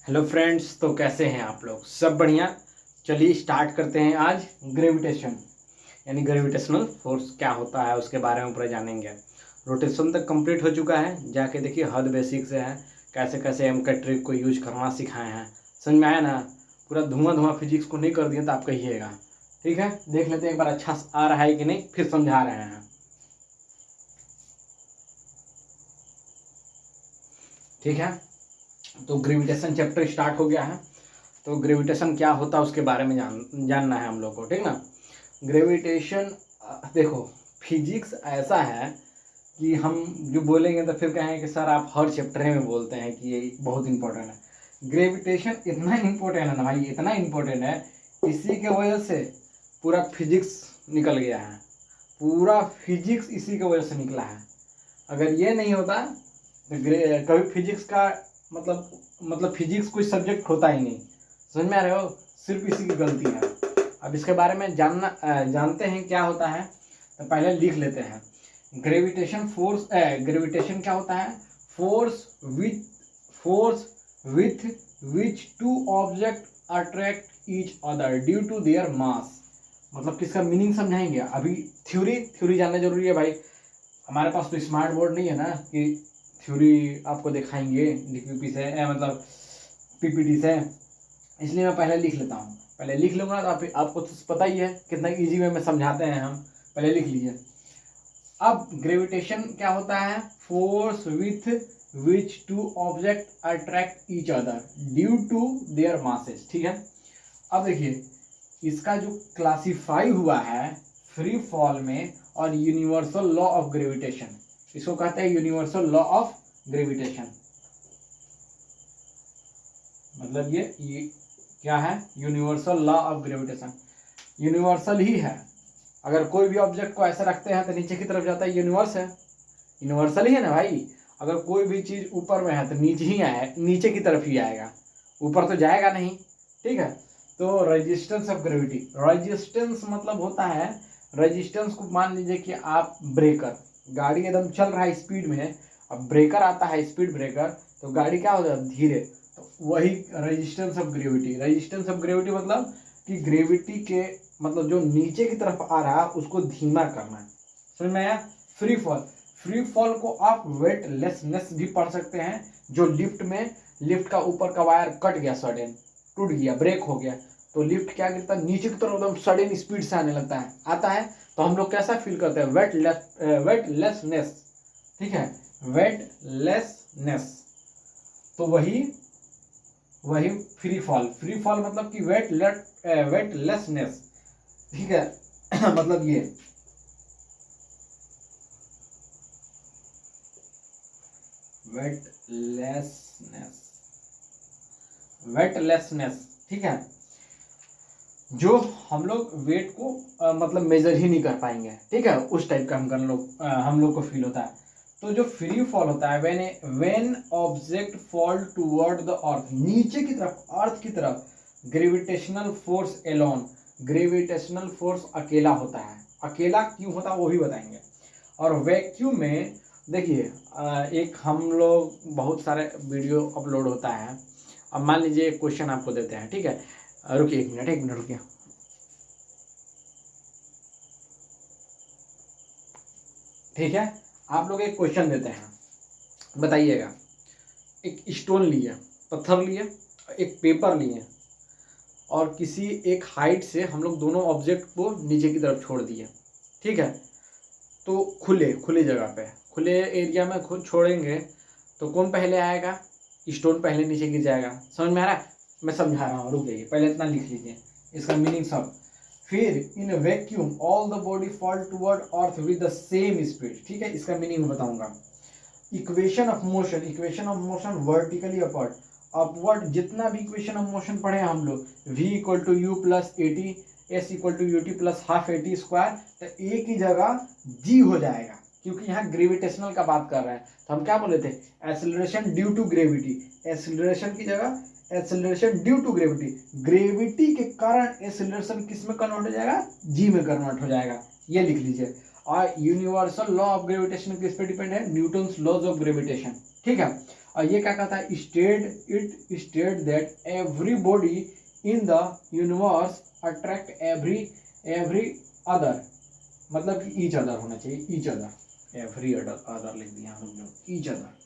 Hello friends, तो कैसे हैं आप लोग? सब बढ़िया। चलिए स्टार्ट करते हैं आज ग्रेविटेशन यानी ग्रेविटेशनल फोर्स क्या होता है उसके बारे में पूरा जानेंगे। रोटेशन तक कंप्लीट हो चुका है, जाके देखिए हद बेसिक से है कैसे कैसे हम का ट्रिक को यूज करना सिखाए हैं। समझ में आया ना? पूरा धुआं धुआं फिजिक्स को नहीं कर दिया तो आप कहिएगा। ठीक है, देख लेते हैं एक बार अच्छा आ रहा है कि नहीं, फिर समझा रहे हैं। ठीक है, तो ग्रेविटेशन चैप्टर स्टार्ट हो गया है। तो ग्रेविटेशन क्या होता है उसके बारे में जानना है हम लोग को, ठीक ना। ग्रेविटेशन देखो, फिजिक्स ऐसा है कि हम जो बोलेंगे तो फिर कहेंगे कि सर आप हर चैप्टर में बोलते हैं कि ये बहुत इंपॉर्टेंट है। ग्रेविटेशन इतना इंपॉर्टेंट है ना भाई, इतना इंपॉर्टेंट है, इसी के वजह से पूरा फिजिक्स निकल गया है। पूरा फिजिक्स इसी की वजह से निकला है। अगर ये नहीं होता तो कभी फिजिक्स का मतलब फिजिक्स कोई सब्जेक्ट होता ही नहीं। समझ में आ रहे हो? सिर्फ इसी की गलती है। अब इसके बारे में जानते हैं क्या होता है, तो पहले लिख लेते हैं। ग्रेविटेशन फोर्स, ग्रेविटेशन क्या होता है? Force with which two object attract each other due to their mass. मतलब किसका मीनिंग समझाएंगे। अभी थ्योरी जानना जरूरी है भाई। हमारे पास तो स्मार्ट बोर्ड नहीं है ना कि थ्योरी आपको दिखाएंगे डीपीपी से, मतलब पीपीटी से। इसलिए मैं पहले लिख लेता हूँ। पहले लिख लूँगा तो आपको तो पता ही है कितना इजी वे में समझाते हैं हम। पहले लिख लीजिए। अब ग्रेविटेशन क्या होता है? Force with which two object attract each other due to their masses. ठीक है, अब देखिए इसका जो क्लासीफाई हुआ है फ्री फॉल में और यूनिवर्सल लॉ ऑफ ग्रेविटेशन, इसको कहते हैं यूनिवर्सल लॉ ऑफ ग्रेविटेशन। मतलब ये क्या है? Universal law of gravitation. Universal ही है। अगर कोई भी ऑब्जेक्ट को ऐसा रखते हैं तो नीचे की तरफ जाता है, यूनिवर्स है, यूनिवर्सल ही है ना भाई। अगर कोई भी चीज ऊपर में है तो नीचे ही आए, नीचे की तरफ ही आएगा, ऊपर तो जाएगा नहीं। ठीक है, तो रेजिस्टेंस ऑफ ग्रेविटी, रेजिस्टेंस मतलब होता है, रेजिस्टेंस को मान लीजिए कि आप ब्रेकर, गाड़ी एकदम चल रहा है स्पीड में, अब ब्रेकर आता है स्पीड ब्रेकर, तो गाड़ी क्या हो जाता है? धीरे। तो वही resistance of gravity. Resistance of gravity मतलब कि ग्रेविटी के मतलब जो नीचे की तरफ आ रहा है उसको धीमा करना है। समझ में आया? फ्री फॉल, फ्री फॉल को आप वेटलेसनेस भी पढ़ सकते हैं। जो लिफ्ट का ऊपर का वायर कट गया, सडन टूट गया, ब्रेक हो गया, तो लिफ्ट क्या करता है? नीचे की तरफ एकदम सडन स्पीड से आने लगता है, आता है, तो हम लोग कैसा फील करते हैं? वेटलेसनेस। ठीक है, वेटलेसनेस। तो वही फ्री फॉल। फ्री फॉल मतलब कि वेटलेसनेस। ठीक है मतलब ये वेटलेसनेस। ठीक है, जो हम लोग वेट को मतलब मेजर ही नहीं कर पाएंगे। ठीक है, उस टाइप का हम लोग को फील होता है। तो जो फ्री फॉल होता है, when object fall toward the earth, नीचे की तरफ, अर्थ की तरफ, gravitational force alone, gravitational force अकेला होता है। अकेला क्यों होता है वो भी बताएंगे। और वैक्यूम में देखिए, एक हम लोग बहुत सारे वीडियो अपलोड होता है। अब मान लीजिए एक क्वेश्चन आपको देते हैं, ठीक है, रुकिए एक मिनट रुकिए। ठीक है, आप लोग एक क्वेश्चन देते हैं, बताइएगा। एक स्टोन लिए, पत्थर लिए, एक पेपर लिए, और किसी एक हाइट से हम लोग दोनों ऑब्जेक्ट को नीचे की तरफ छोड़ दिए। ठीक है, तो खुले जगह पे, खुले एरिया में खुद छोड़ेंगे तो कौन पहले आएगा? स्टोन पहले नीचे गिर जाएगा। समझ में आ रहा है? मैं समझा रहा हूँ, रुक जाइए, पहले इतना लिख लीजिए इसका मीनिंग सब। फिर in vacuum all the body fall toward earth with the same speed. ठीक है, इसका मीनिंग बताऊंगा। Equation of motion vertically upward, upward जितना भी इक्वेशन ऑफ मोशन पढ़े हम लोग, v equal to u plus a t, s equal to U T plus half a t square, तो ए की जगह g हो जाएगा, क्योंकि यहाँ ग्रेविटेशनल का बात कर रहे हैं। तो हम क्या बोले थे? Acceleration due to gravity, acceleration की जगह acceleration due to gravity, gravity के कारण एक्सेलरेशन किस में कन्वर्ट हो जाएगा? g में कन्वर्ट हो जाएगा। ये लिख लीजिए। और यूनिवर्सल लॉ ऑफ ग्रेविटेशन किस पे डिपेंड है? Newton's laws of gravitation. ठीक है, और ये क्या कहता है, it state that every body in the universe attract every other, मतलब कि ईच अदर होना चाहिए, ईच अदर, एवरी अदर लिख दिया हम लोग, each other.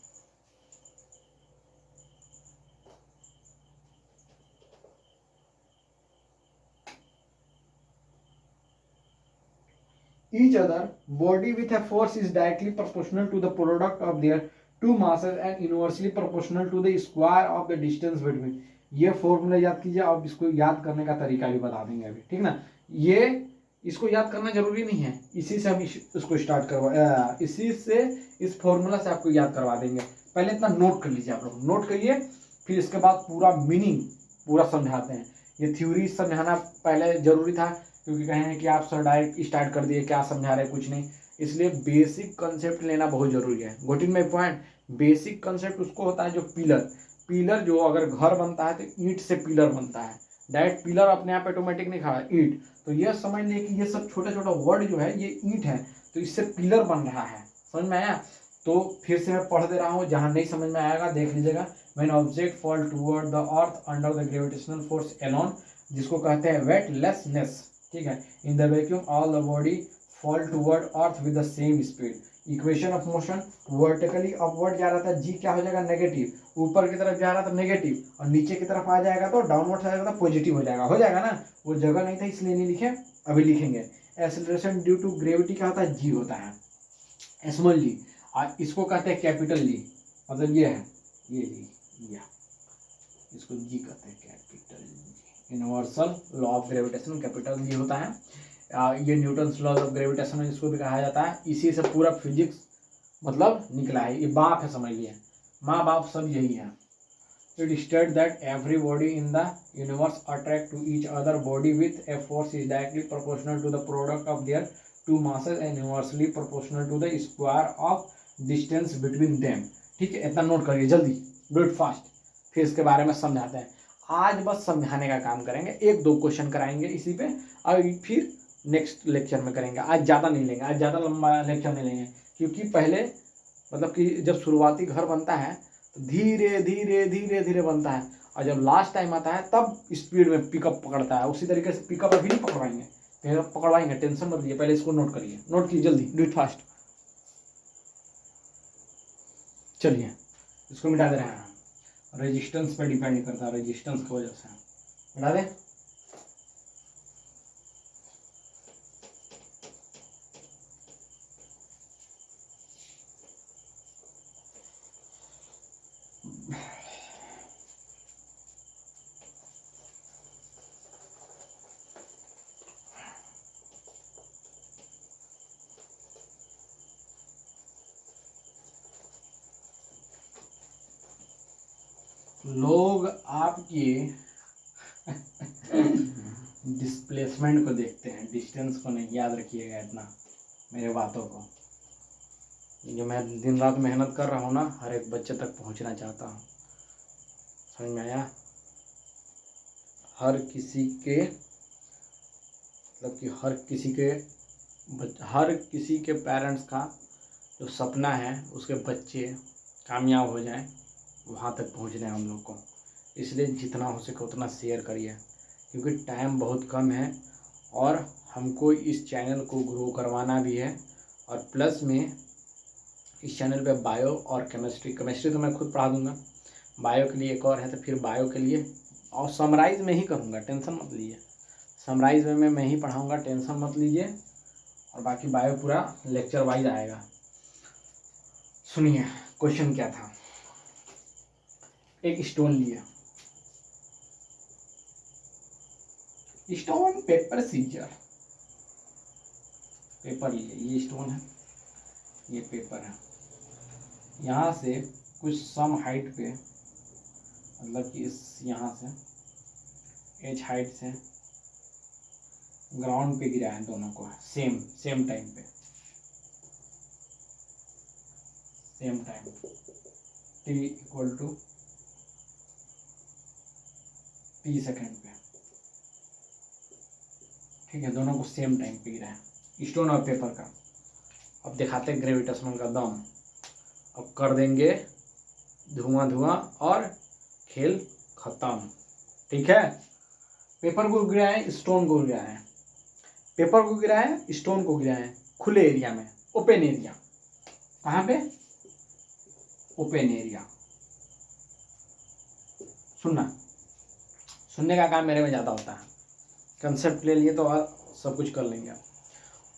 Each other body with a force is directly proportional to the product of their two masses and inversely proportional to the square of the distance between। ये formula याद कीजिए, आप इसको याद करने का तरीका भी बता देंगे अभी, ठीक ना। ये इसको याद करना जरूरी नहीं है, इसी से हम इसको स्टार्ट करवा, इसी से इस फॉर्मूला से आपको याद करवा देंगे। पहले इतना नोट कर लीजिए, आप लोग नोट करिए, फिर इसके बाद पूरा मीनिंग पूरा समझाते हैं। ये थ्योरी समझाना पहले जरूरी था, क्योंकि कहें कि आप सर डायरेक्ट स्टार्ट कर दिए, क्या समझा रहे कुछ नहीं, इसलिए बेसिक कंसेप्ट लेना बहुत जरूरी है। Got in my point. Basic concept उसको होता है जो पिलर जो अगर घर बनता है तो ईंट से पिलर बनता है, डायरेक्ट पिलर अपने आप ऑटोमेटिक नहीं खड़ा, ईंट। तो ये समझ लिए कि ये सब छोटा छोटा वर्ड जो है ये ईंट है, तो इससे पिलर बन रहा है, समझ में आया। तो फिर से मैं पढ़ दे रहा हूँ, जहाँ नहीं समझ में आएगा देख लीजिएगा। When object fall toward the earth under the gravitational force alone, जिसको कहते हैं वेटलेसनेस, ठीक है। In the vacuum all the body fall toward earth with the same speed. Equation of motion, vertically upward जा रहा था जी, क्या हो जाएगा नेगेटिव, ऊपर की तरफ जा रहा था नेगेटिव, और नीचे की तरफ आ जाएगा तो डाउनवर्ड जाएगा तो पॉजिटिव हो जाएगा ना। वो जगह नहीं था इसलिए नहीं लिखे, अभी लिखेंगे। एक्सेलरेशन ड्यू टू ग्रेविटी क्या होता है, जी होता है, स्मॉल जी। और इसको कहते हैं कैपिटल जी, मतलब ये है, ये जी, इसको जी कहते हैं, capital G. Universal law of gravitation capital G होता है। ये न्यूटन्स लॉ ऑफ ग्रेविटेशन इसको भी कहा जाता है। इसी से पूरा फिजिक्स मतलब निकला है, ये बाप है, समझिए माँ बाप सब यही है। It state that every body in the universe attract to each other body with a force is directly proportional to the product of their two masses and inversely proportional to the square of distance between them. ठीक है, इतना note करिए जल्दी, do it fast, फिर इसके बारे में समझाते हैं। आज बस समझाने का काम करेंगे, एक दो क्वेश्चन कराएंगे इसी पे, और फिर नेक्स्ट लेक्चर में करेंगे। आज ज़्यादा नहीं लेंगे, आज ज़्यादा लंबा लेक्चर नहीं लेंगे, क्योंकि पहले मतलब कि जब शुरुआती घर बनता है तो धीरे धीरे धीरे धीरे बनता है, और जब लास्ट टाइम आता है तब स्पीड में पिकअप पकड़ता है। उसी तरीके से पिकअप अभी नहीं पकड़वाएंगे, फिर पकड़वाएंगे, टेंशन मत लीजिए। पहले इसको नोट करिए, नोट कीजिए जल्दी, डू इट फास्ट। चलिए इसको मिटा दे रहे हैं, रेजिस्टेंस पे डिपेंड करता है, रेजिस्टेंस की वजह से मिटा दें। लोग आपकी डिस्प्लेसमेंट को देखते हैं, डिस्टेंस को नहीं। याद रखिएगा इतना मेरे बातों को, जो मैं दिन रात मेहनत कर रहा हूँ ना, हर एक बच्चे तक पहुँचना चाहता हूँ, समझ में आया। हर किसी के मतलब कि हर किसी के पेरेंट्स का जो सपना है उसके बच्चे कामयाब हो जाएं, वहाँ तक पहुँचना है हम लोग को। इसलिए जितना हो सके उतना शेयर करिए, क्योंकि टाइम बहुत कम है और हमको इस चैनल को ग्रो करवाना भी है। और प्लस में इस चैनल पे बायो और केमिस्ट्री तो मैं खुद पढ़ा दूँगा, बायो के लिए एक और है, तो फिर बायो के लिए और समराइज़ में ही करूँगा, टेंशन मत लीजिए। समराइज़ में मैं ही पढ़ाऊँगा, टेंशन मत लीजिए। और बाकी बायो पूरा लेक्चर वाइज आएगा। सुनिए क्वेश्चन क्या था। एक स्टोन लिया, स्टोन पेपर सीजर, पेपर लिए, ये स्टोन है, ये पेपर है। यहाँ से कुछ सम हाइट पे, मतलब कि इस यहाँ से एच हाइट से ग्राउंड पे गिरा है, दोनों को सेम टाइम पे, same time, t equal to p second पे, ठीक है। दोनों को सेम टाइम पे गिरा है, स्टोन और पेपर का। अब दिखाते हैं ग्रेविटेशनल का दम। अब कर देंगे धुआं धुआं और खेल खत्म। ठीक है, पेपर को गिराएं, स्टोन को गिराएं, पेपर को गिराएं, स्टोन को गिराएं खुले एरिया में, ओपन एरिया। कहाँ पे? Open area. सुनना, सुनने का काम मेरे में ज़्यादा होता है, कंसेप्ट ले लिए तो सब कुछ कर लेंगे।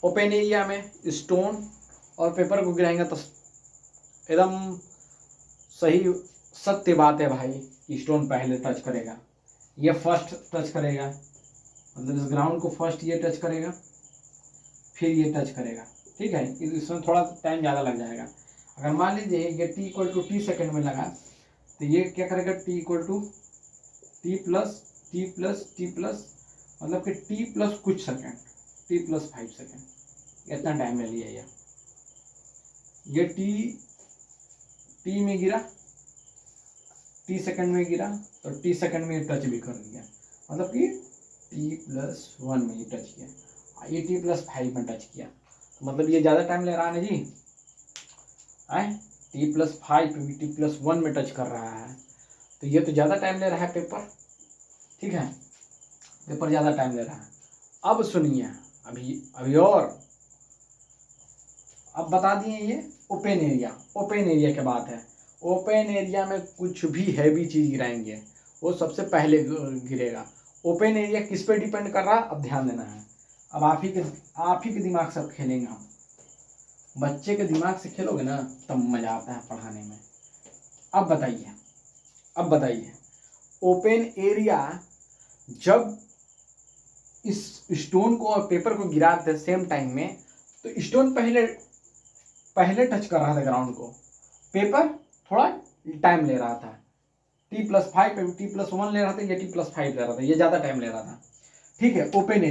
ओपन एरिया में स्टोन और पेपर को गिराएंगे तो एकदम सही सत्य बात है भाई, स्टोन पहले टच करेगा, ये फर्स्ट टच करेगा, मतलब इस ग्राउंड को फर्स्ट ये टच करेगा, फिर ये टच करेगा। ठीक है, इसमें थोड़ा टाइम ज़्यादा लग जाएगा। अगर मान लीजिए ये t equal to t second में लगा तो ये क्या करेगा, t equal to t plus t plus t plus, मतलब कि t प्लस कुछ सेकेंड, t प्लस 5 सेकेंड, इतना टाइम ले लिया ये t में गिरा, t सेकेंड में गिरा तो t सेकेंड में टच भी कर दिया, मतलब कि t प्लस 1 में ये टच किया, ये t प्लस 5 में टच किया, तो मतलब ये ज़्यादा टाइम ले रहा है ना जी, आए t प्लस 5 t प्लस 1 में टच कर रहा है, तो ये तो ज़्यादा टाइम ले रहा है पेपर। ठीक है, पेपर ज़्यादा टाइम ले रहा है। अब सुनिए, अभी और अब बता दिए ये ओपन एरिया। ओपन एरिया की बात है, ओपन एरिया में कुछ भी हैवी चीज़ गिराएंगे वो सबसे पहले गिरेगा। ओपन एरिया किस पे डिपेंड कर रहा है, अब ध्यान देना है। अब आप ही के दिमाग से अब खेलेंगे हम, बच्चे के दिमाग से खेलोगे ना तब मज़ा आता है पढ़ाने में। अब बताइए ओपन एरिया जब इस स्टोन को और पेपर को गिराते सेम टाइम में, तो स्टोन पहले टच कर रहा था ग्राउंड को, पेपर थोड़ा टाइम ले रहा था, t प्लस 5 t प्लस 1 ले रहा था, ये t प्लस 5 ले रहा था, ये ज़्यादा टाइम ले रहा था। ठीक है, ओपन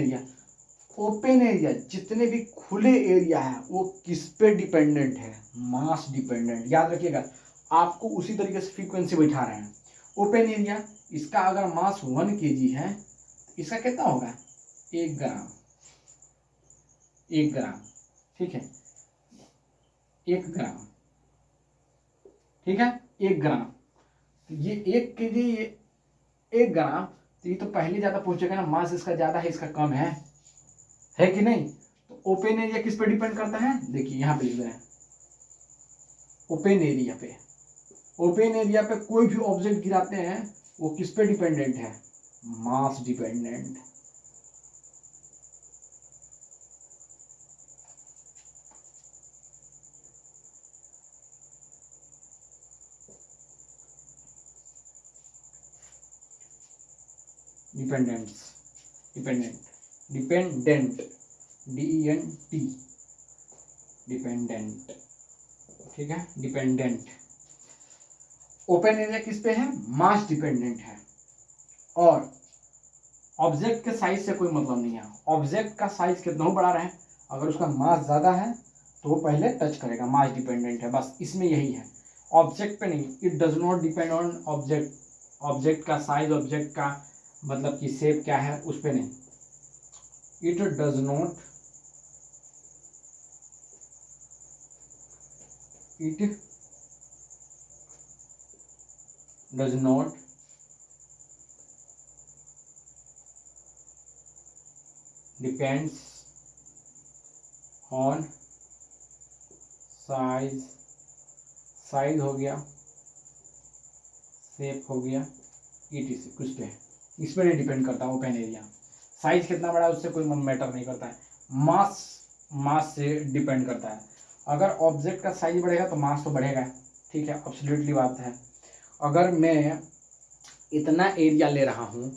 एरिया जितने भी खुले एरिया है वो किस पे डिपेंडेंट है, मास डिपेंडेंट। याद रखिएगा, आपको उसी तरीके से फ्रीक्वेंसी बैठा रहे हैं। ओपन एरिया, इसका अगर मास 1 kg है, इसका कितना होगा, 1 ग्राम। 1 ग्राम, ठीक है, 1 ग्राम, ठीक है, 1 ग्राम। ये 1 kg, ये 1 ग्राम, तो ये तो पहले ज़्यादा पहुंचेगा ना, मास इसका ज़्यादा है इसका कम है कि नहीं। तो ओपन एरिया किस पे डिपेंड करता है, देखिए यहाँ पे लिख रहे हैं, ओपन एरिया पे कोई भी ऑब्जेक्ट गिराते हैं वो किस पे डिपेंडेंट है, mass dependent. Dependent DENT, dependent. ठीक है, डिपेंडेंट। ओपन एरिया किस पे है, मास डिपेंडेंट है। और ऑब्जेक्ट के साइज से कोई मतलब नहीं है, ऑब्जेक्ट का साइज कितना बड़ा रहे, अगर उसका मास ज़्यादा है तो वो पहले टच करेगा, मास डिपेंडेंट है, बस इसमें यही है, ऑब्जेक्ट पे नहीं। It does not depend on object का साइज, ऑब्जेक्ट का मतलब कि शेप क्या है उस पर नहीं। It does not depends on size हो गया, शेप हो गया, ETC कुछ पे, इस पर नहीं डिपेंड करता ओपन एरिया। साइज कितना बड़ा है उससे कोई मैटर नहीं करता है, मास से डिपेंड करता है। अगर ऑब्जेक्ट का साइज बढ़ेगा तो मास तो बढ़ेगा, ठीक है, एब्सोल्युटली बात है। अगर मैं इतना एरिया ले रहा हूँ,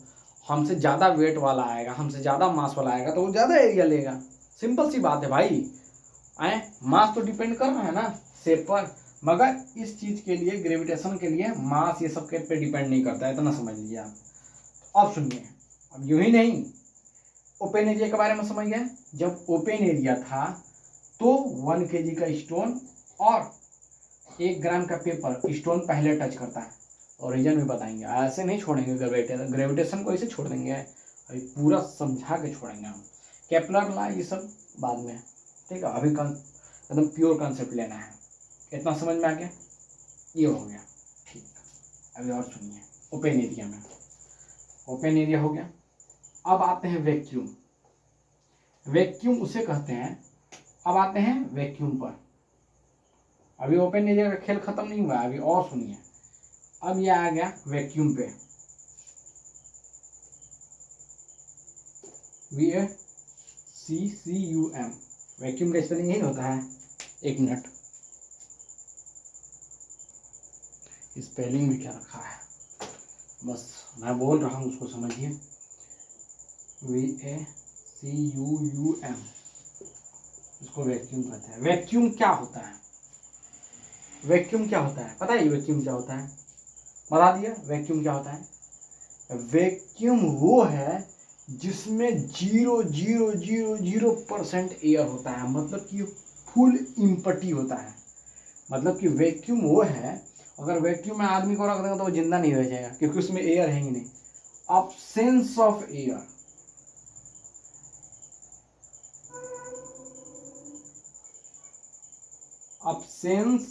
हमसे ज़्यादा वेट वाला आएगा, हमसे ज़्यादा मास वाला आएगा तो वो ज़्यादा एरिया लेगा, सिंपल सी बात है भाई। मास तो डिपेंड कर रहा है ना शेप पर, मगर इस चीज़ के लिए, ग्रेविटेशन के लिए मास ये सब के पे डिपेंड नहीं करता है, इतना समझ लीजिए आप। अब सुनिए, अब यूं ही नहीं, ओपन एरिया के बारे में समझ गए। जब ओपन एरिया था तो 1 kg का स्टोन और 1 ग्राम का पेपर स्टोन पहले टच करता है, और रीजन भी बताएंगे, ऐसे नहीं छोड़ेंगे ग्रेविटेशन को, ऐसे छोड़ देंगे, अभी पूरा समझा के छोड़ेंगे हम। केपलर लॉ ये सब बाद में, ठीक है, अभी एकदम प्योर कॉन्सेप्ट लेना है। इतना समझ में आ गया, ये हो गया, ठीक। अभी और सुनिए, ओपन एरिया में, ओपन एरिया हो गया। अब आते हैं वैक्यूम, वैक्यूम उसे कहते हैं। अब आते हैं वैक्यूम पर। अभी ओपन एरिया का खेल खत्म नहीं हुआ, अभी और सुनिए। अब ये आ गया वैक्यूम पे, VACCUM, वैक्यूम का स्पेलिंग यही होता है। एक मिनट, स्पेलिंग में क्या रखा है, बस मैं बोल रहा हूँ उसको समझिए। VACUUM, इसको वैक्यूम कहते हैं। वैक्यूम क्या होता है, वैक्यूम क्या होता है पता है? वैक्यूम क्या होता है बता दिया। वैक्यूम क्या होता है? वैक्यूम वो है जिसमें 0.000% एयर होता है, मतलब कि फुल इम्पटी होता है। मतलब कि वैक्यूम वो है, अगर वैक्यूम में आदमी को रख देंगे तो वो जिंदा नहीं रह जाएगा, क्योंकि उसमें एयर है ही नहीं। Absence of air, absence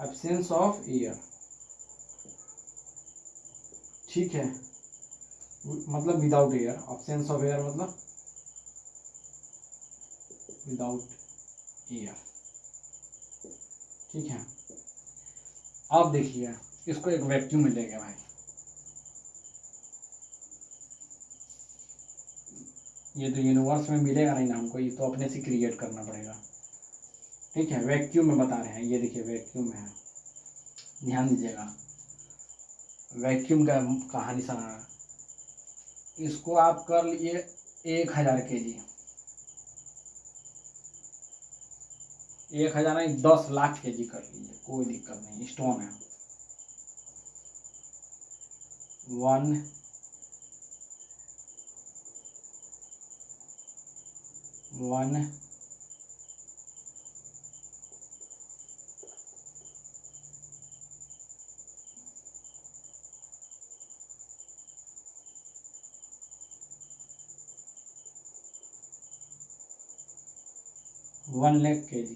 absence of air, ठीक है, मतलब without air. absence of air मतलब विदाउट एयर, ठीक है। अब देखिए इसको एक वैक्यूम में ले गया भाई, ये तो यूनिवर्स में मिलेगा नहीं ना हमको, ये तो अपने से क्रिएट करना पड़ेगा, ठीक है। वैक्यूम में बता रहे हैं, ये देखिए वैक्यूम में है, ध्यान दीजिएगा। वैक्यूम का कहानी सुना, इसको आप कर लिए 1000 kg, 1000 नहीं 10 लाख kg कर लीजिए, कोई दिक्कत नहीं। स्टोन है 1 लाख kg,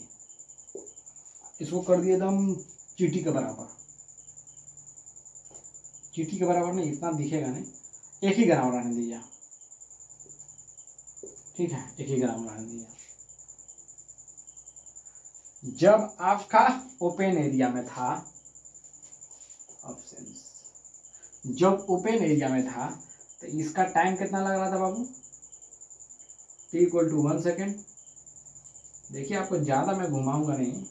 इसको कर दिए एकदम चीटी के बराबर। चीटी के बराबर नहीं, इतना दिखेगा नहीं, 1 ही ग्राम रहने दीजिए, ठीक है, 1 ही ग्राम रहने दीजिए। जब आपका ओपन एरिया में था, जब ओपन एरिया में था तो इसका टाइम कितना लग रहा था बाबू? t = 1 second. देखिए आपको ज़्यादा मैं घुमाऊंगा नहीं,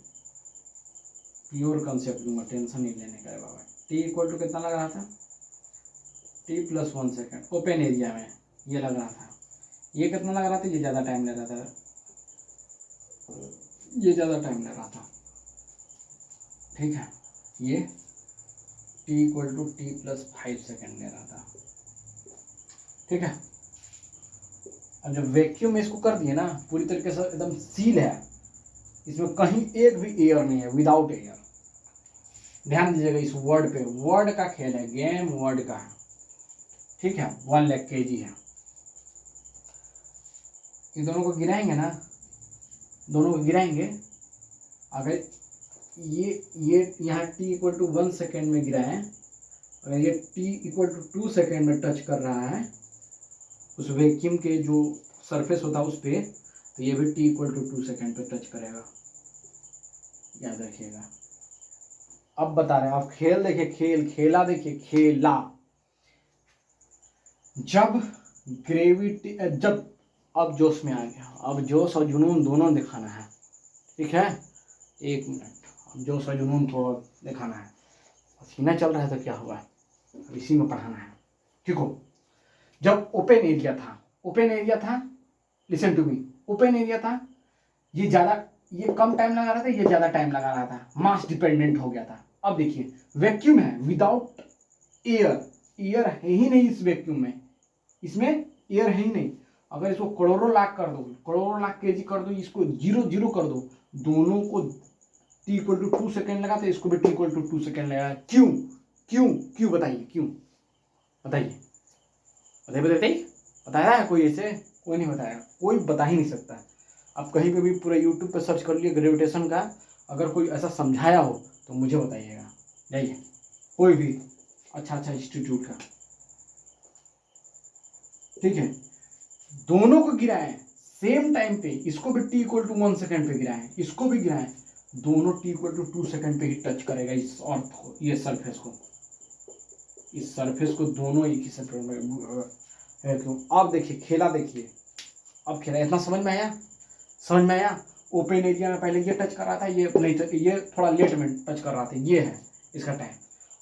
प्योर कंसेप्ट दूंगा, टेंशन नहीं लेने का है बाबा। t कितना लग रहा था? t+1 सेकेंड ओपन एरिया में ये लग रहा था। ये कितना लग रहा था? ये ज़्यादा टाइम ले रहा था, ये ज़्यादा टाइम ले रहा था, ठीक है। ये t = t+5 सेकेंड ले रहा था, ठीक है। अब जब वैक्यूम में इसको कर दिए ना, पूरी तरीके से एकदम सील है, इसमें कहीं एक भी एयर नहीं है, विदाउट एयर। ध्यान दीजिएगा इस वर्ड पे, वर्ड का खेल है, गेम वर्ड का है, ठीक है। 1 लाख kg है। इन दोनों को गिराएंगे ना, दोनों को गिराएंगे, अगर ये यहाँ t = 1 सेकेंड में गिराएं, अगर ये t = 2 सेकेंड में टच कर रहा है उस वैक्यूम के जो सरफेस होता है उस पर, तो ये भी t = 2 सेकेंड पे टच करेगा, याद रखिएगा। अब बता रहे हैं आप, खेल देखिए, खेला देखिए, खेला। जब ग्रेविटी, जब अब जोश में आ गया, अब जोश और जुनून दोनों दिखाना है, ठीक है। 1 मिनट, अब जोश और जुनून को दिखाना है। पसीना चल रहा है तो क्या हुआ, अब इसी में पढ़ाना है, ठीक हो। जब ओपन एरिया था, ओपन एरिया था, listen to me, open area था, ये ज़्यादा, ये कम टाइम लगा रहा था, ये ज़्यादा टाइम लगा रहा था, मास डिपेंडेंट हो गया था। अब देखिए वैक्यूम है विदाउट एयर, एयर है ही नहीं इस वैक्यूम में, इसमें एयर है ही नहीं। अगर इसको करोड़ों लाख कर दो, करोड़ों लाख kg कर दो, इसको 0 कर दो, दोनों को t = 2 सेकेंड लगा, तो इसको भी t = 2 सेकेंड लगा। क्यों क्यों क्यों बताइए, क्यों बताइए, बताइए बताइए, बताया है कोई? ऐसे कोई नहीं बताया, कोई बता ही नहीं सकता। आप कहीं पे भी पूरा यूट्यूब पे सर्च कर लिए ग्रेविटेशन का, अगर कोई ऐसा समझाया हो तो मुझे बताइएगा। जाइए कोई भी अच्छा इंस्टीट्यूट का, ठीक है। दोनों को गिराएं सेम टाइम पे, इसको भी t=1 सेकेंड पे गिराएं, इसको भी गिराएं, दोनों t=2 सेकेंड पे ही टच करेगा इस अर्थ को, ये सरफेस को, इस सरफेस को दोनों एक ही सेकेंड में। अब देखिए खेला, देखिए अब खेला, इतना समझ में आया? समझ में आया? ओपन एरिया में पहले ये टच कर रहा था, ये नहीं था, ये थोड़ा लेट में टच कर रहा था, ये है इसका टाइम।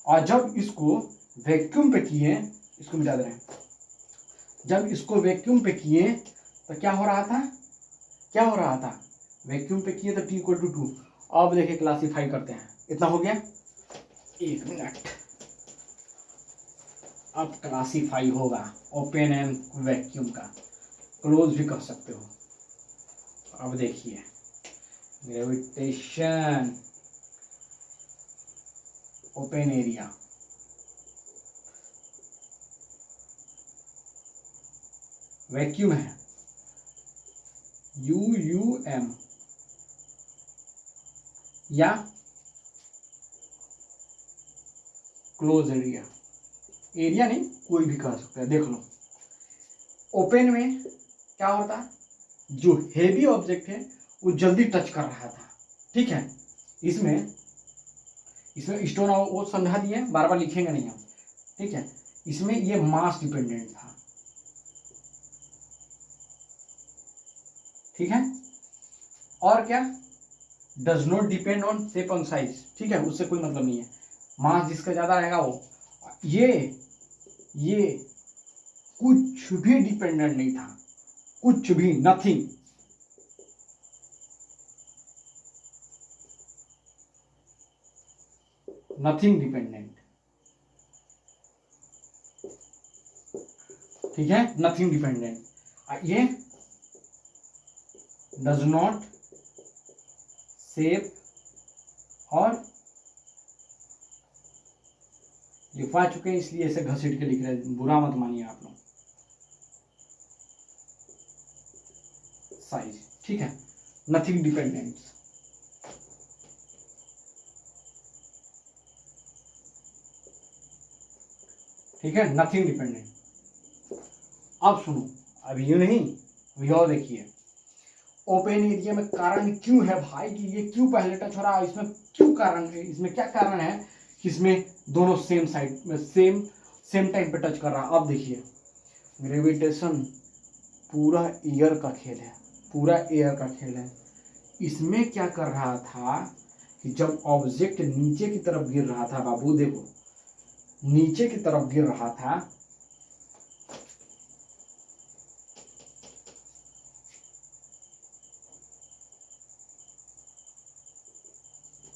और जब इसको वैक्यूम पे किए, इसको मिटा दे रहे हैं, जब इसको वैक्यूम पे किए तो क्या हो रहा था? क्या हो रहा था? वैक्यूम पे किए तो t=2। अब देखिए क्लासीफाई करते हैं, इतना हो गया, 1 मिनट। अब क्लासीफाई होगा ओपन एंड वैक्यूम का, क्लोज भी कर सकते हो। अब देखिए ग्रेविटेशन, ओपन एरिया, वैक्यूम है UUM, या क्लोज एरिया, एरिया नहीं कोई भी कह सकते हैं। देख लो ओपन में क्या होता है, जो हेवी ऑब्जेक्ट है वो जल्दी टच कर रहा था, ठीक है। इसमें स्टोन वो समझा दिए, बार बार लिखेंगे नहीं हम, ठीक है। इसमें ये मास डिपेंडेंट था, ठीक है। और क्या, does not depend on shape on size, ठीक है, उससे कोई मतलब नहीं है। मास जिसका ज्यादा रहेगा वो, ये कुछ भी डिपेंडेंट नहीं था, कुछ भी, नथिंग। नथिंग डिपेंडेंट, ठीक है, नथिंग डिपेंडेंट। ये डज नॉट शेप, और लिखवा चुके हैं इसलिए ऐसे घसीट के लिख रहे हैं, बुरा मत मानिए आप लोग। साइज, ठीक है, नथिंग डिपेंडेंट, ठीक है, नथिंग डिपेंडेंट। अब सुनो, अभी ये नहीं, अभी और देखिए ओपन एरिया में कारण क्यों है भाई कि ये क्यों पहले टच हो रहा है, इसमें क्यों कारण है, इसमें क्या कारण है कि इसमें दोनों सेम साइड में सेम टाइम पे टच कर रहा है। अब देखिए ग्रेविटेशन पूरा एयर का खेल है, पूरा एयर का खेल है। इसमें क्या कर रहा था कि जब ऑब्जेक्ट नीचे की तरफ गिर रहा था, बाबू देखो नीचे की तरफ गिर रहा था,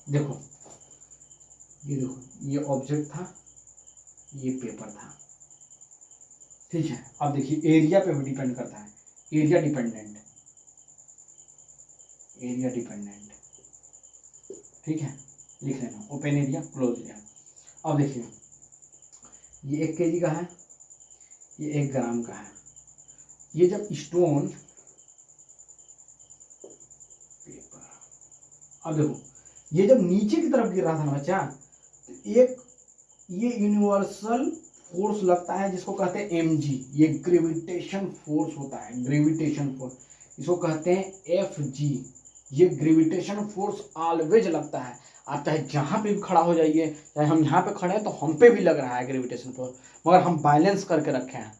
देखो ये देखो, ये ऑब्जेक्ट था, ये पेपर था, ठीक है। अब देखिए एरिया पे भी डिपेंड करता है, एरिया डिपेंडेंट, एरिया डिपेंडेंट, ठीक है, लिख लेना ओपन एरिया क्लोज एरिया। अब देखिए ये 1 kg का है, ये 1 ग्राम का है। ये जब स्टोन, पेपर, अब देखो ये जब नीचे की तरफ गिर रहा था ना बच्चा, तो एक ये यूनिवर्सल फोर्स लगता है जिसको कहते हैं mg, ये ग्रेविटेशन फोर्स होता है, ग्रेविटेशन फोर्स, इसको कहते हैं fg। ये ग्रेविटेशन फोर्स ऑलवेज लगता है, आप चाहे जहां पे भी खड़ा हो जाइए, चाहे हम यहाँ पे खड़े हैं तो हम पे भी लग रहा है ग्रेविटेशन फोर्स, मगर हम बैलेंस करके रखे हैं,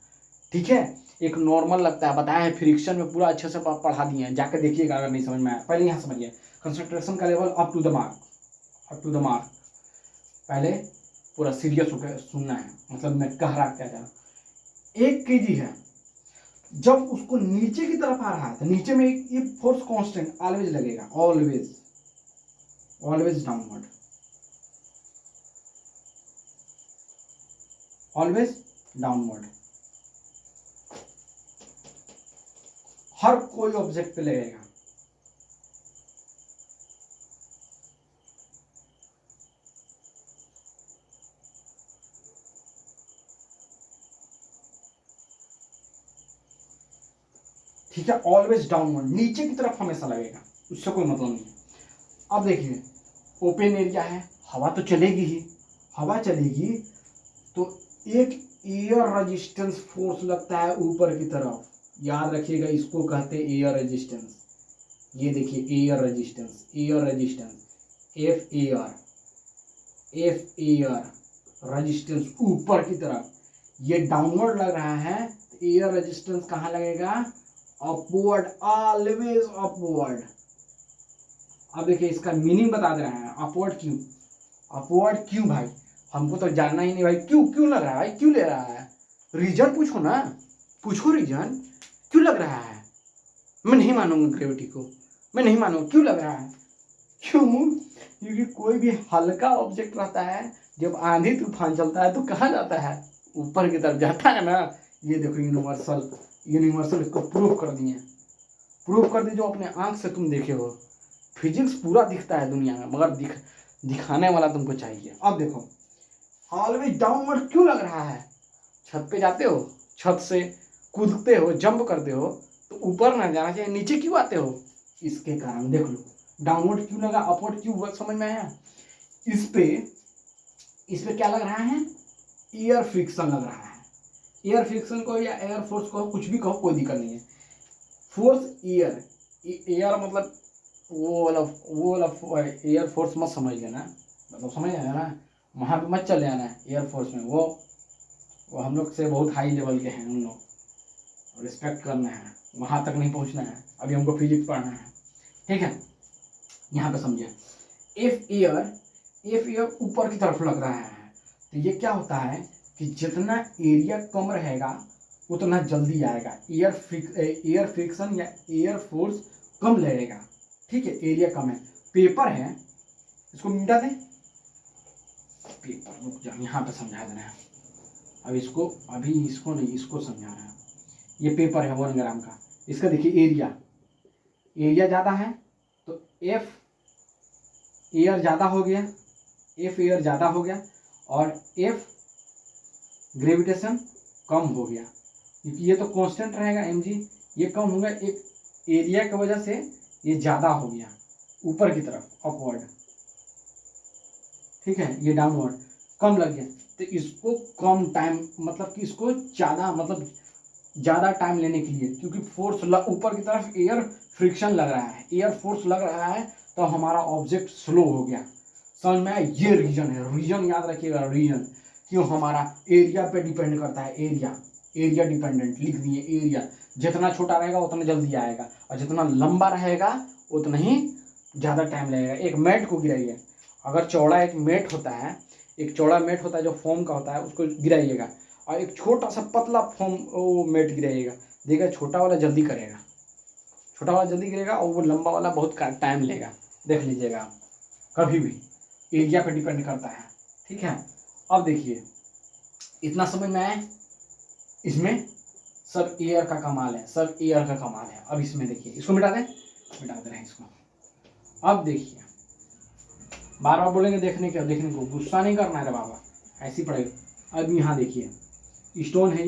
ठीक है। एक नॉर्मल लगता है, बताया है फ्रिक्शन में पूरा अच्छे से पढ़ा दिए हैं, जाकर देखिएगा अगर नहीं समझ में आया। पहले यहाँ समझिए कंसंट्रेशन का level up to the mark, up to the mark, पहले पूरा सीरियस होकर सुनना है, मतलब मैं कह रहा क्या था। 1 kg है, जब उसको नीचे की तरफ आ रहा है तो नीचे में ये फोर्स कांस्टेंट ऑलवेज लगेगा, always, always downward, always downward, हर कोई ऑब्जेक्ट पे लगेगा। ठीक है, ऑलवेज डाउनवर्ड, नीचे की तरफ हमेशा लगेगा, उससे कोई मतलब नहीं है। अब देखिए ओपन एरिया है, हवा तो चलेगी ही, हवा चलेगी तो एक एयर रेजिस्टेंस फोर्स लगता है ऊपर की तरफ, याद रखिएगा इसको कहते हैं एयर रेजिस्टेंस। ये देखिए air resistance, air resistance, F air resistance ऊपर की तरफ, ये डाउनवर्ड लग रहा है तो एयर रेजिस्टेंस कहाँ लगेगा, अपवर्ड, ऑलवेज अपवर्ड। अब देखिए इसका मीनिंग बता दे रहे हैं, अपवर्ड क्यों, अपवर्ड क्यों भाई, हमको तो जानना ही नहीं भाई, क्यों क्यों लग रहा है भाई, क्यों ले रहा है, रीजन पूछो ना, पूछो रीजन क्यों लग रहा है। मैं नहीं मानूंगा ग्रेविटी को, मैं नहीं मानूंगा, क्यों लग रहा है, क्यों, क्योंकि कोई भी हल्का ऑब्जेक्ट रहता है जब आंधी तूफान चलता है तो कहाँ जाता है, ऊपर की तरफ जाता है ना। ये देखो यूनिवर्सल, यूनिवर्सल इसको प्रूव कर दिए, प्रूव कर दी जो अपने आंख से तुम देखे हो। फिजिक्स पूरा दिखता है दुनिया में, मगर दिखाने वाला तुमको चाहिए। अब देखो ऑलवेज डाउनवर्ड क्यों लग रहा है, छत पे जाते हो, छत से कूदते हो, जंप करते हो तो ऊपर ना जाना चाहिए, नीचे क्यों आते हो, इसके कारण देख लो डाउनवर्ड क्यों लगा, अपवर्ड क्यों, समझ में आया। इस पे क्या लग रहा है, एयर फ्रिक्शन लग रहा है। एयर फ्रिक्शन को या एयर फोर्स को कुछ भी कहो, कोई दिक्कत नहीं है। फोर्स एयर, एयर मतलब वो वाला एयर फोर्स मत समझ लेना, मतलब समझ आया ना, वहाँ पे मत चले आना एयर फोर्स में, वो हम लोग से बहुत हाई लेवल के हैं, उन लोग रिस्पेक्ट करना है, वहाँ तक नहीं पहुँचना है, अभी हमको फिजिक्स पढ़ना है, ठीक है। यहाँ पे समझिए एफ एयर ऊपर की तरफ लग रहा है, तो ये क्या होता है कि जितना एरिया कम रहेगा उतना जल्दी आएगा, एयर फ्रिक्शन या एयर फोर्स कम लगेगा, ठीक है, एरिया कम है। पेपर है, इसको मिटा दें, पेपर रुक जाओ, यहाँ पे समझा देना है, अब इसको नहीं, इसको समझा रहा है। ये पेपर है 1 ग्राम का, इसका देखिए एरिया ज़्यादा है तो एफ एयर ज़्यादा हो गया, एफ एयर ज़्यादा हो गया और एफ ग्रेविटेशन कम हो गया, क्योंकि ये तो कांस्टेंट रहेगा mg, ये कम होगा, एक एरिया की वजह से ये ज़्यादा हो गया ऊपर की तरफ, अपवर्ड, ठीक है, ये डाउनवर्ड कम लग गया, तो इसको कम टाइम, मतलब कि इसको ज़्यादा, मतलब ज़्यादा टाइम लेने के लिए, क्योंकि फोर्स ऊपर की तरफ एयर फ्रिक्शन लग रहा है, एयर फोर्स लग रहा है तो हमारा ऑब्जेक्ट स्लो हो गया, समझ में आया। ये रीजन है, रीजन याद रखिएगा, रीजन क्यों हमारा एरिया पे डिपेंड करता है, एरिया डिपेंडेंट लिख दिए, एरिया जितना छोटा रहेगा उतना जल्दी आएगा और जितना लंबा रहेगा उतना ही ज़्यादा टाइम लगेगा। एक मैट को गिराइए, अगर चौड़ा एक मैट होता है, एक चौड़ा मैट होता है जो फोम का होता है, उसको गिराइएगा और एक छोटा सा पतला फोम वो मैट गिराइएगा, देखिएगा छोटा वाला जल्दी करेगा, छोटा वाला जल्दी गिरेगा और वो लंबा वाला बहुत टाइम लेगा, देख लीजिएगा आप, कभी भी एरिया पे डिपेंड करता है, ठीक है। अब देखिए इतना समझ में आया, इसमें सब एयर का कमाल है, सब एयर का कमाल है। अब इसमें देखिए, इसको मिटा दे रहे हैं इसको। अब देखिए बार बार बोलेंगे देखने को, गुस्सा नहीं करना है रे बाबा, ऐसी पड़ेगा। अब यहाँ देखिए स्टोन है,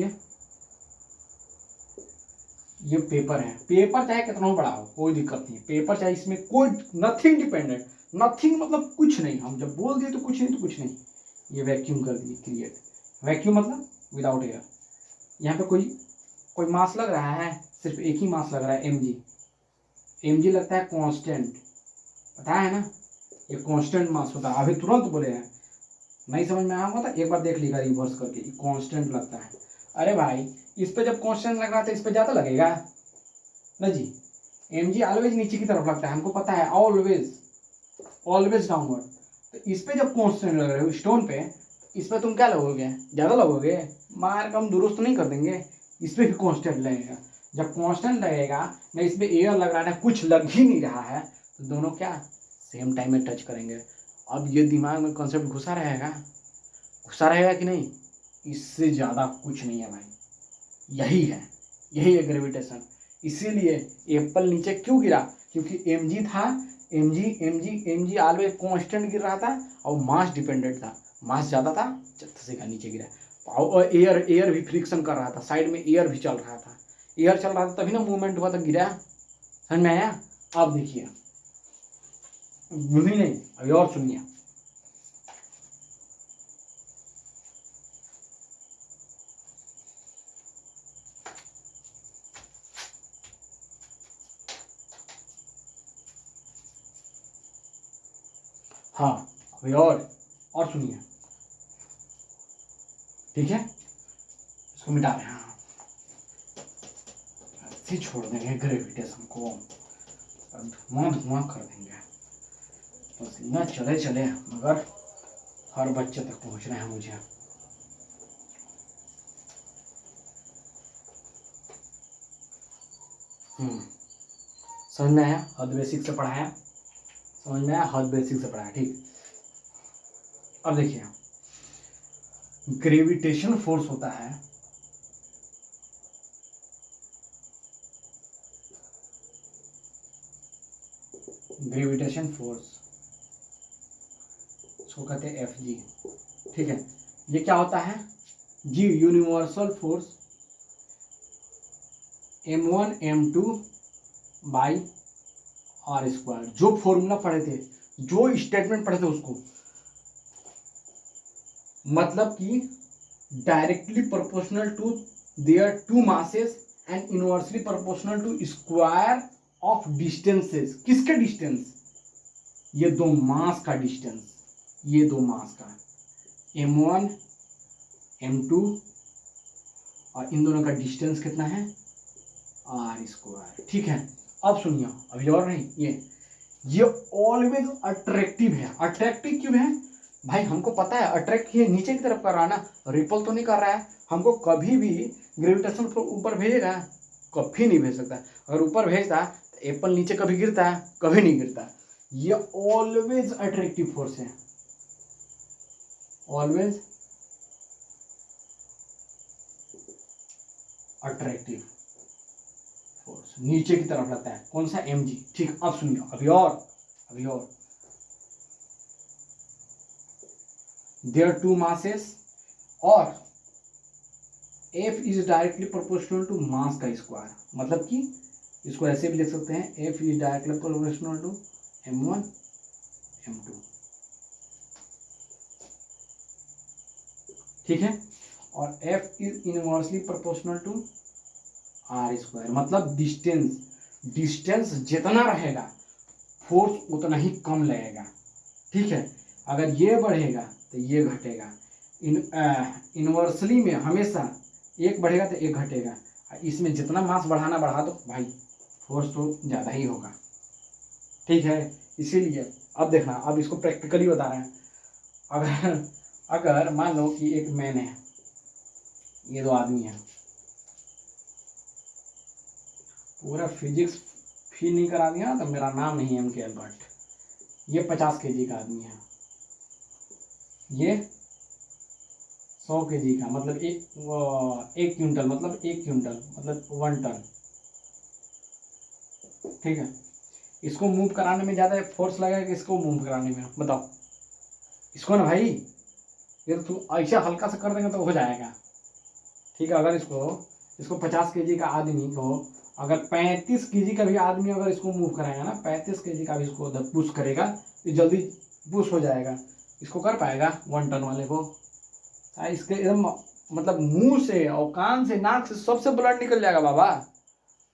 ये पेपर है, पेपर चाहे कितना बड़ा हो कोई दिक्कत नहीं है, पेपर चाहे, इसमें कोई नथिंग डिपेंडेंट, नथिंग मतलब कुछ नहीं, हम जब बोल दिए तो कुछ नहीं तो कुछ नहीं। ये वैक्यूम कर दिए क्रिएट, वैक्यूम मतलब विदाउट एयर। यहाँ पे कोई मास लग रहा है, सिर्फ एक ही मास लग रहा है, mg लगता है कांस्टेंट, पता है ना, ये कांस्टेंट मास होता है। अभी तुरंत बोले हैं, नहीं समझ में आया होगा तो एक बार देख लीजिएगा रिवर्स करके, ये कांस्टेंट लगता है। अरे भाई इस पे जब कांस्टेंट लग रहा था इस पे ज़्यादा लगेगा ना जी, mg ऑलवेज नीचे की तरफ लगता है, हमको पता है, ऑलवेज डाउनवर्ड। तो इस पे जब कांस्टेंट लग रहे हो स्टोन पे, इस पे तुम क्या लगोगे, ज़्यादा लगोगे, मार कम दुरुस्त नहीं कर देंगे, इस पर भी कांस्टेंट लगेगा। जब कांस्टेंट लगेगा ना, इसमें एयर लग रहा है ना, कुछ लग ही नहीं रहा है, तो दोनों क्या सेम टाइम में टच करेंगे। अब ये दिमाग में कॉन्सेप्ट घुसा रहेगा कि नहीं, इससे ज़्यादा कुछ नहीं है भाई, यही है ग्रेविटेशन। इसीलिए एप्पल नीचे क्यों गिरा, क्योंकि mg था, mg ऑलवेज कांस्टेंट गिर रहा था और मास डिपेंडेंट था, मास ज़्यादा था से का नीचे गिरा। और एयर भी फ्रिक्शन कर रहा था, साइड में एयर भी चल रहा था, एयर चल रहा था तभी ना मूवमेंट हुआ था, गिरा। समझ में आया? अब देखिए, नहीं अभी और सुनिए। हाँ अभी और सुनिए, ठीक है, इसको मिटा रहे हैं। हाँ ऐसे छोड़ देंगे ग्रेविटेशन को, धुआं धुआं कर देंगे, पसीना चले चले मगर हर बच्चे तक पहुंचना है मुझे। समझ में आया? हद बेसिक से पढ़ाया, समझ में आया? हद बेसिक से पढ़ाया, ठीक। अब देखिए, ग्रेविटेशन फोर्स होता है ग्रेविटेशन फोर्स, इसको कहते हैं एफ जी, ठीक है। ये क्या होता है? G universal force m1 m2 by r square. जो फॉर्मूला पढ़े थे, जो स्टेटमेंट पढ़े थे उसको, मतलब कि directly proportional to their two masses and inversely proportional to square of distances. किसके डिस्टेंस? ये दो मास का डिस्टेंस, ये दो मास का m1 m2, और इन दोनों का डिस्टेंस कितना है? आर स्क्वायर, ठीक है। अब सुनिए, अभी और नहीं, ये ऑलवेज अट्रैक्टिव है। अट्रैक्टिव क्यों है भाई? हमको पता है अट्रैक्ट ये नीचे की तरफ कर रहा है ना, रिपल तो नहीं कर रहा है। हमको कभी भी ग्रेविटेशन ऊपर भेजेगा? कभी नहीं भेज सकता। अगर ऊपर भेजता तो एप्पल नीचे कभी गिरता है? कभी नहीं गिरता। ये ऑलवेज अट्रैक्टिव फोर्स है, ऑलवेज अट्रैक्टिव फोर्स नीचे की तरफ रहता है। कौन सा? mg, ठीक। अब सुनिए, अभी और देयर टू मासेस, और f is directly proportional to mass का स्क्वायर। मतलब कि इसको ऐसे भी लिख सकते हैं, f is directly proportional to m1 m2, ठीक है। और f is inversely proportional to r square. मतलब डिस्टेंस जितना रहेगा फोर्स उतना ही कम लगेगा, ठीक है। अगर ये बढ़ेगा तो ये घटेगा। इनवर्सली में हमेशा एक बढ़ेगा तो एक घटेगा। इसमें जितना मास बढ़ाना बढ़ा दो भाई, फोर्स तो ज़्यादा ही होगा, ठीक है। इसीलिए अब देखना, अब इसको प्रैक्टिकली बता रहे हैं। अगर मान लो कि एक मैन है, ये दो आदमी है, पूरा फिजिक्स फी नहीं करा दिया तो मेरा नाम नहीं है MK अल्बर्ट। ये 50 kg का आदमी है, ये 100 kg का, मतलब एक क्विंटल, मतलब 1 क्विंटल मतलब 1 टन, ठीक है। इसको मूव कराने में ज़्यादा फोर्स लगेगा कि इसको मूव कराने में? बताओ। इसको ना भाई, ये तो ऐसा हल्का सा कर देंगे तो हो जाएगा, ठीक है। अगर इसको 50 kg का आदमी को अगर 35 kg का भी आदमी अगर इसको मूव कराएगा ना, 35 kg का भी इसको पुश करेगा तो जल्दी पुश हो जाएगा। इसको कर पाएगा 1 टन वाले को? इसके एकदम मतलब मुंह से और कान से नाक से सबसे ब्लड निकल जाएगा बाबा,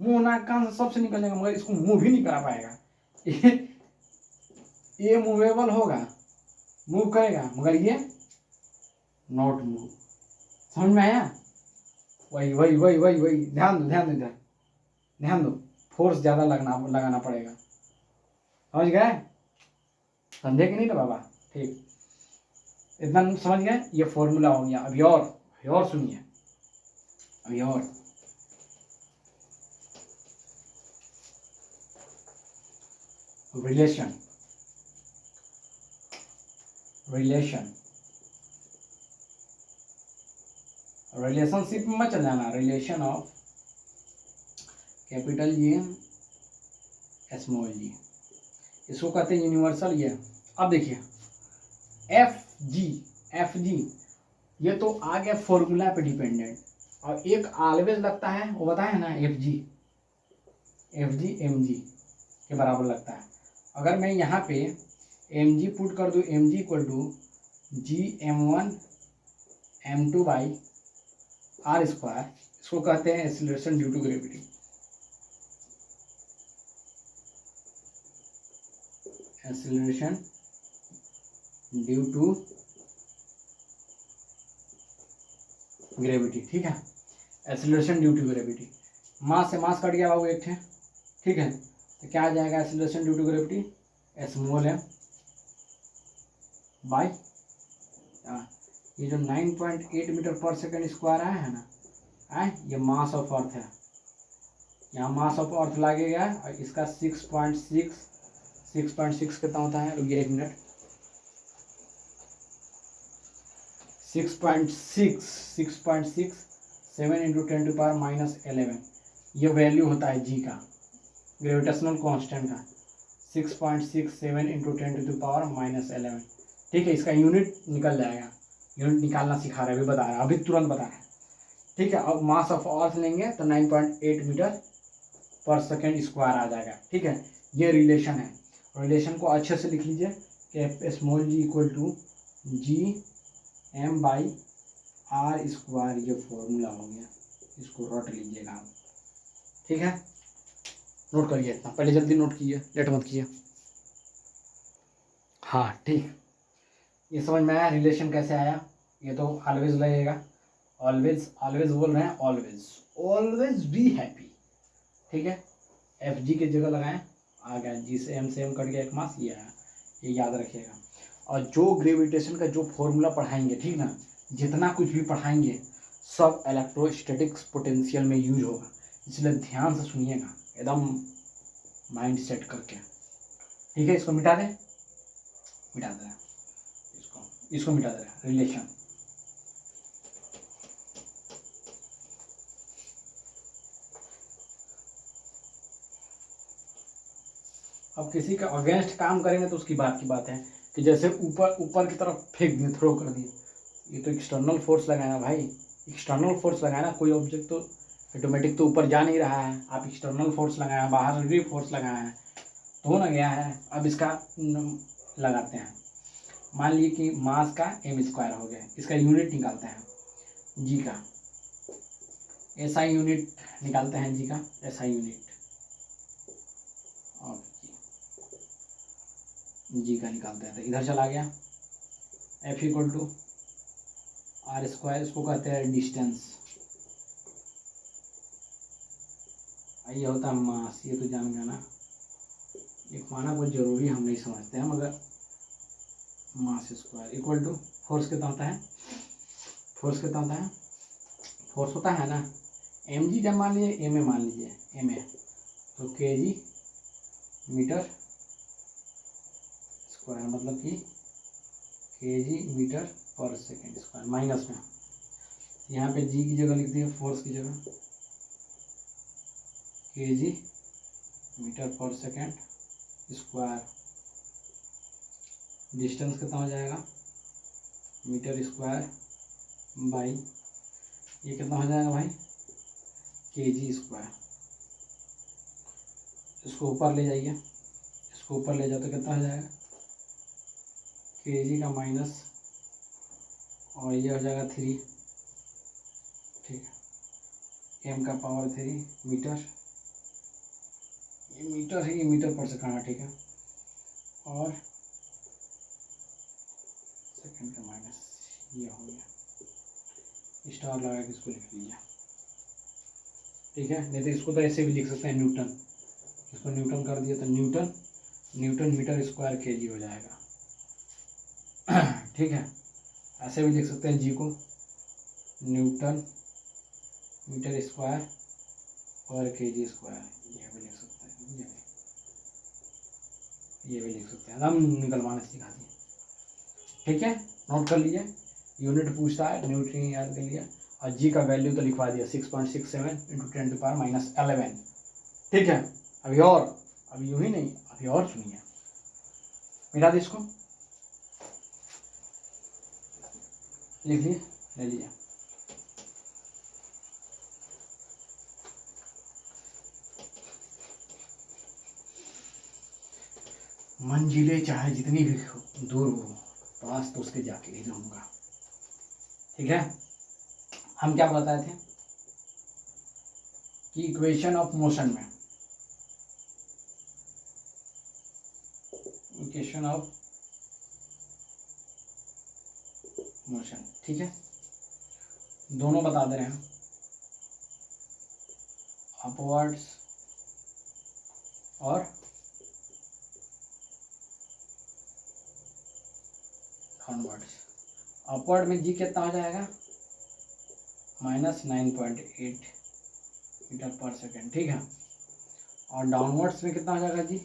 मुंह नाक कान से सबसे निकल जाएगा, मगर इसको मूव भी नहीं करा पाएगा। ये मूवेबल होगा, मूव करेगा, मगर ये नॉट मूव। समझ में आया? वही ध्यान दो, फोर्स ज़्यादा लगाना पड़ेगा। समझ गए? समझे कि नहीं ना बाबा? ठीक, इतना समझ गए? ये फॉर्मूला हो गया। अभी और सुनिए, अभी और रिलेशनशिप में चल जाना। Relation of capital G small g, इसको कहते हैं यूनिवर्सल ये। अब देखिए एफ जी ये तो आ गया फॉर्मूला पे डिपेंडेंट, और एक ऑलवेज लगता है, वो बताया ना एफ जी एम जी के बराबर लगता है। अगर मैं यहाँ पे एम जी पुट कर दूँ, M G equal to Gm1m2/r², इसको कहते हैं acceleration due to gravity. Acceleration due to gravity, ठीक है, acceleration due to gravity. Mass से मास कट गया बाबू एक है, ठीक है, तो क्या आ जाएगा acceleration due to gravity, small m by ये जो 9.8 मीटर पर सेकेंड स्क्वायर आया है ना, ये मास ऑफ अर्थ है, यहाँ मास ऑफ अर्थ लगेगा और इसका 6.6 कितना होता है, रुकिए एक मिनट, 6.6 7 × 10⁻11 ये वैल्यू होता है जी का, ग्रेविटेशनल कांस्टेंट का 6.67 × 10⁻11, ठीक है। इसका यूनिट निकल जाएगा, यूनिट निकालना सिखा रहा है, अभी बता रहा है, अभी तुरंत बता रहा है, ठीक है। अब मास ऑफ अर्थ लेंगे तो 9.8 मीटर पर सेकेंड स्क्वायर आ जाएगा, ठीक है। ये रिलेशन है, रिलेशन को अच्छे से लिख लीजिए कि small ji equal to Gm/r², ये फॉर्मूला हो गया, इसको रट लीजिएगा आप, ठीक है। नोट करिए इतना, पहले जल्दी नोट कीजिए, लेट मत कीजिए। हाँ ठीक, ये समझ में आया रिलेशन कैसे आया। ये तो ऑलवेज लगेगा, ऑलवेज बोल रहे हैं, ऑलवेज बी हैप्पी, ठीक है। एफ जी की जगह लगाएं, आ गया जी से एम कट गया, एक मास ये आया, ये याद रखिएगा। और जो ग्रेविटेशन का जो फॉर्मूला पढ़ाएंगे, ठीक ना, जितना कुछ भी पढ़ाएंगे सब इलेक्ट्रोस्टैटिक्स पोटेंशियल में यूज होगा, इसलिए ध्यान से सुनिएगा, एकदम माइंड सेट करके, ठीक है। इसको मिटा दें, इसको मिटा दे रिलेशन। अब किसी का अगेंस्ट काम करेंगे तो उसकी बात की बात है, कि जैसे ऊपर की तरफ फेंक दिए, थ्रो कर दिए, ये तो एक्सटर्नल फोर्स लगाना भाई, एक्सटर्नल फोर्स लगाना, कोई ऑब्जेक्ट तो ऑटोमेटिक तो ऊपर जा नहीं रहा है, आप एक्सटर्नल फोर्स लगाया, बाहर भी फोर्स लगाया है तो हो ना गया है। अब इसका लगाते हैं, मान लीजिए कि मास का m² हो गया, इसका यूनिट निकालते हैं जी का, SI यूनिट निकालते हैं जी का, SI यूनिट और जी का निकालते हैं, तो इधर चला गया F = r², इसको कहते हैं डिस्टेंस, ये होता है मास, ये तो जान गया ना, ये पाना बहुत जरूरी हम नहीं समझते हैं, मगर मास स्क्वायर इक्वल टू फोर्स कितना होता है, फोर्स होता है ना एम जी, जब मान लीजिए एम ए, मान लीजिए एम ए, तो के जी मीटर स्क्वायर, मतलब कि के जी मीटर पर सेकेंड स्क्वायर, माइनस में यहाँ पे जी की जगह लिख दिए, फोर्स की जगह के जी मीटर पर सेकेंड स्क्वायर, डिस्टेंस कितना हो जाएगा मीटर स्क्वायर बाई, ये कितना हो जाएगा भाई के जी स्क्वायर। इसको ऊपर ले जाइए, इसको ऊपर ले जाओ तो कितना हो जाएगा के जी का माइनस, और ये हो जाएगा 3, ठीक है, m का पावर 3 मीटर, ये मीटर है, ये मीटर पर सेकंड है, ठीक है, और सेकंड का माइनस, ये हो गया, स्टार लगा के इसको लिख लीजिए, ठीक है। नहीं तो इसको तो ऐसे भी लिख सकते हैं न्यूटन, इसको न्यूटन कर दिया तो न्यूटन मीटर स्क्वायर के जी हो जाएगा, ठीक है। ऐसे भी लिख सकते हैं जी को न्यूटन मीटर स्क्वायर पर के जी स्क्वायर, ये भी लिख सकते हैं, ये भी लिख सकते हैं, हम निकलवाना सिखा दिए, ठीक है। नोट कर लीजिए, यूनिट पूछता है, न्यूटन याद कर लिया, और जी का वैल्यू तो लिखवा दिया 6.67 × 10⁻11, ठीक है। अभी यूं ही नहीं, अभी और सुनिए, मिटा दी इसको, लिख लिए, ले लिया, मंजिलें चाहे जितनी भी दूर हो, पास तो उसके जाके ही रहूँगा। ठीक है, हम क्या बताए थे कि इक्वेशन ऑफ मोशन में, इक्वेशन ऑफ मोशन, ठीक है, दोनों बता दे रहे हैं, अपवर्ड्स और डाउनवर्ड्स। अपवर्ड में जी कितना हो जाएगा, -9.8 मीटर पर सेकेंड, ठीक है, और डाउनवर्ड्स में कितना हो जाएगा जी,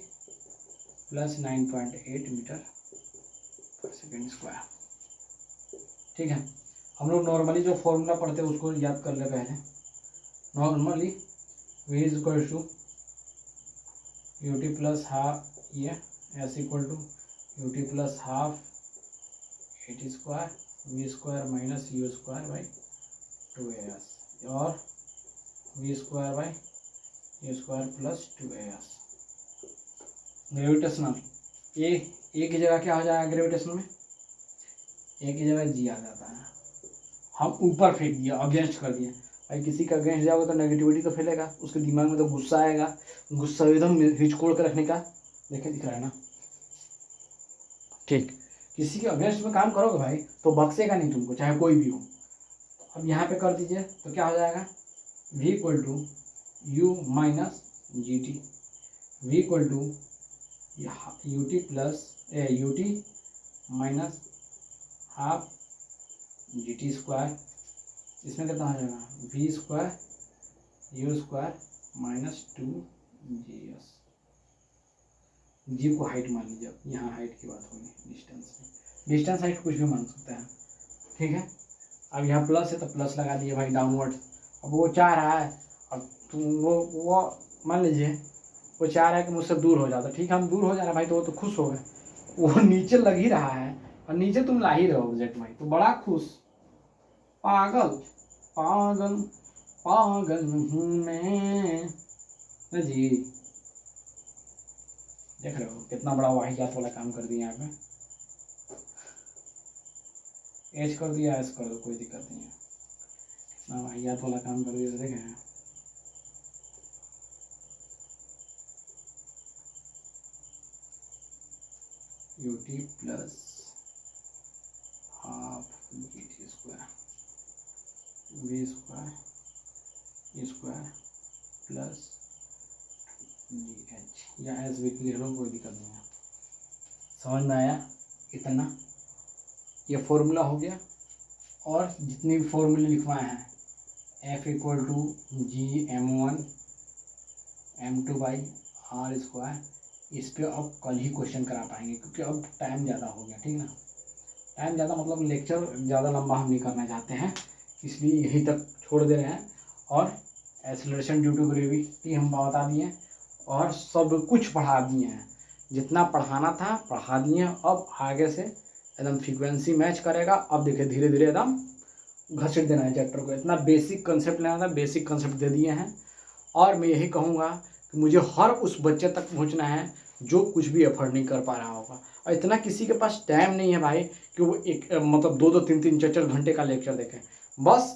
+9.8 मीटर पर सेकेंड स्क्वायर। ठीक है, हम लोग नॉर्मली जो फॉर्मूला पढ़ते हैं उसको याद कर ले पहले। Normally v is equal to ut plus half ये s equal to ut plus half 8 square v square minus u square by 2as और v square by u square plus 2as। Gravitational a की जगह क्या हो जाएगा, gravitational में ए की जगह जी आ जाता है। हम ऊपर फेंक दिया, अगेंस्ट कर दिया। भाई किसी का अगेंस्ट जाओगे तो नेगेटिविटी तो फैलेगा, उसके दिमाग में तो गुस्सा आएगा, गुस्सा एकदम हिचकोड़ कर रखने का, देखे दिख रहा है ना। ठीक, किसी के अगेंस्ट में काम करोगे भाई तो बख्शेगा नहीं तुमको, चाहे कोई भी हो। अब यहाँ पे कर दीजिए तो क्या हो जाएगा, v equal to U minus G T, V equal to U T plus U T minus half G T square. इसमें कितना हो जाएगा, v square U square minus 2gs। G को हाइट मान लीजिए, यहाँ हाइट की बात होगी, डिस्टेंस हाइट कुछ भी मान सकते हैं। ठीक है, अब यहाँ प्लस है तो प्लस लगा दिए भाई, डाउनवर्ड। अब वो चाह रहा है, अब तुम वो मान लीजिए वो चाह रहा है कि मुझसे दूर हो जाता, ठीक है, हम दूर हो जा रहे हैं भाई, तो वो तो खुश हो गए। वो नीचे लग ही रहा है और नीचे तुम ला ही रहे हो ऑब्जेक्ट भाई, तो बड़ा खुश। पागल पागल पागल हूँ मैं जी। देख रहे हो कितना बड़ा वाहियात वाला काम कर दिया यहाँ पे। एच कर दिया, एस कर दो, कोई दिक्कत नहीं है। कितना वाहियात वाला काम कर दिया, देखे u T plus half G T square v square square plus g h, या एस भी लिख लो, कोई दिक्कत नहीं है। समझ में आया इतना, ये फॉर्मूला हो गया। और जितने भी फॉर्मूले लिखवाए हैं, F equal to G m1 m2 by r square, इस पर अब कल ही क्वेश्चन करा पाएंगे, क्योंकि अब टाइम ज़्यादा हो गया। ठीक ना, टाइम ज़्यादा मतलब लेक्चर ज़्यादा लंबा हम नहीं करना चाहते हैं, इसलिए यहीं तक छोड़ दे रहे हैं। और एक्सेलरेशन ड्यू टू ग्रेविटी हम बता दिए और सब कुछ पढ़ा दिए हैं, जितना पढ़ाना था पढ़ा दिए। अब आगे से एकदम फ्रीक्वेंसी मैच करेगा। अब देखिए धीरे धीरे एकदम घसीट देना है चैप्टर को, इतना बेसिक कंसेप्ट लेना था, बेसिक कंसेप्ट दे दिए हैं। और मैं यही कहूँगा कि मुझे हर उस बच्चे तक पहुँचना है जो कुछ भी एफर्ट नहीं कर पा रहा होगा। और इतना किसी के पास टाइम नहीं है भाई कि वो एक मतलब 2-2, 3-3, 4-4 घंटे का लेक्चर देखें। बस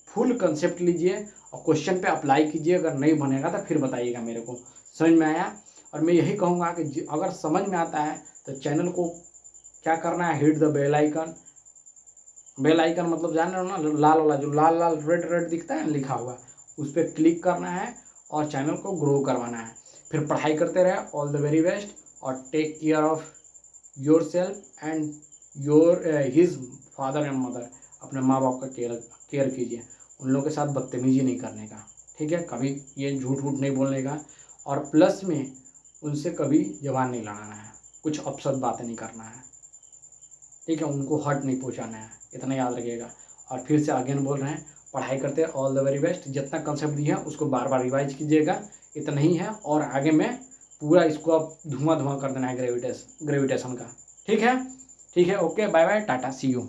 फुल कंसेप्ट लीजिए और क्वेश्चन पे अप्लाई कीजिए। अगर नहीं बनेगा तो फिर बताइएगा मेरे को, समझ में आया। और मैं यही कहूँगा कि अगर समझ में आता है तो चैनल को क्या करना है, hit the bell icon. Bell icon मतलब जान रहे हो ना, लाल वाला, जो लाल लाल रेड रेड दिखता है लिखा हुआ, उस पर क्लिक करना है और चैनल को ग्रो करवाना है। फिर पढ़ाई करते रहे। ऑल द वेरी बेस्ट और take care of yourself and your his father and mother. अपने माँ बाप का केयर कीजिए, उन लोगों के साथ बदतमीजी नहीं करने का, ठीक है, कभी ये झूठ वूठ नहीं बोलने का। और प्लस में उनसे कभी जबान नहीं लड़ाना है, कुछ अपशब्द बातें नहीं करना है, ठीक है, उनको हर्ट नहीं पहुंचाना है, इतना याद रखिएगा। और फिर से अगेन बोल रहे हैं, पढ़ाई करते हैं। All the very best. जितना कंसेप्ट दिया है उसको बार बार रिवाइज कीजिएगा, इतना ही है। और आगे में पूरा इसको अब धुआं धुआं कर देना है ग्रेविटेशन का, ठीक है। Okay, bye bye, tata, see you.